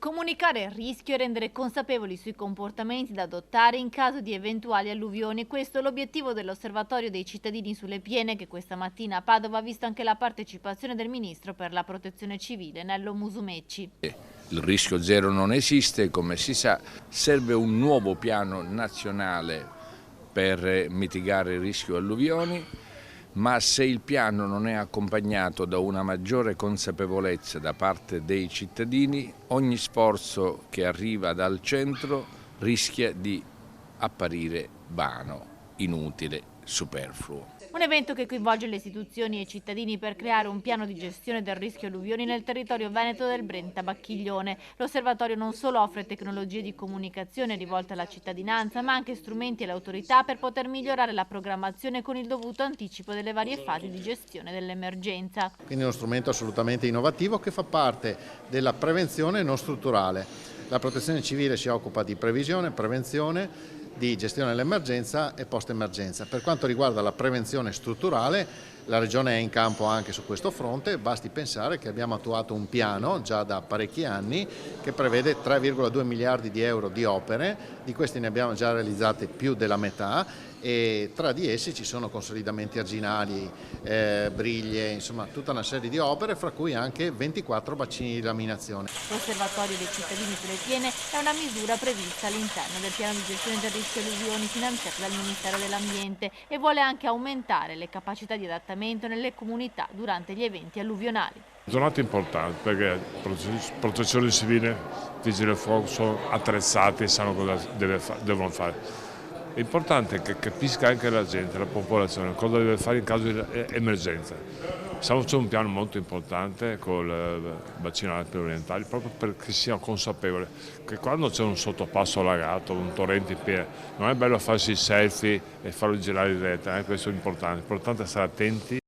Comunicare il rischio e rendere consapevoli sui comportamenti da adottare in caso di eventuali alluvioni. Questo è l'obiettivo dell'Osservatorio dei cittadini sulle piene, che questa mattina a Padova ha visto anche la partecipazione del Ministro per la Protezione Civile, Nello Musumeci. Il rischio zero non esiste, come si sa, serve un nuovo piano nazionale per mitigare il rischio alluvioni, ma se il piano non è accompagnato da una maggiore consapevolezza da parte dei cittadini, ogni sforzo che arriva dal centro rischia di apparire vano, inutile, superfluo. Un evento che coinvolge le istituzioni e i cittadini per creare un piano di gestione del rischio alluvioni nel territorio veneto del Brenta-Bacchiglione. L'osservatorio non solo offre tecnologie di comunicazione rivolte alla cittadinanza, ma anche strumenti alle autorità per poter migliorare la programmazione con il dovuto anticipo delle varie fasi di gestione dell'emergenza. Quindi è uno strumento assolutamente innovativo che fa parte della prevenzione non strutturale. La Protezione Civile si occupa di previsione, prevenzione, di gestione dell'emergenza e post-emergenza. Per quanto riguarda la prevenzione strutturale, la Regione è in campo anche su questo fronte. Basti pensare che abbiamo attuato un piano già da parecchi anni che prevede 3,2 miliardi di euro di opere, di questi ne abbiamo già realizzate più della metà e tra di essi ci sono consolidamenti arginali, briglie, insomma tutta una serie di opere, fra cui anche 24 bacini di laminazione. L'Osservatorio dei cittadini sulle piene è una misura prevista all'interno del piano di gestione del rischio alluvioni finanziato dal Ministero dell'Ambiente e vuole anche aumentare le capacità di adattamento nelle comunità durante gli eventi alluvionali. Giornata importante perché protezione civile, vigili del fuoco sono attrezzati e sanno cosa devono fare. È importante che capisca anche la gente, la popolazione, cosa deve fare in caso di emergenza. Stiamo facendo un piano molto importante con il bacino alpi orientali proprio perché siano consapevoli che quando c'è un sottopasso allagato, un torrente in piena, non è bello farsi i selfie e farlo girare in rete, questo è importante. È importante stare attenti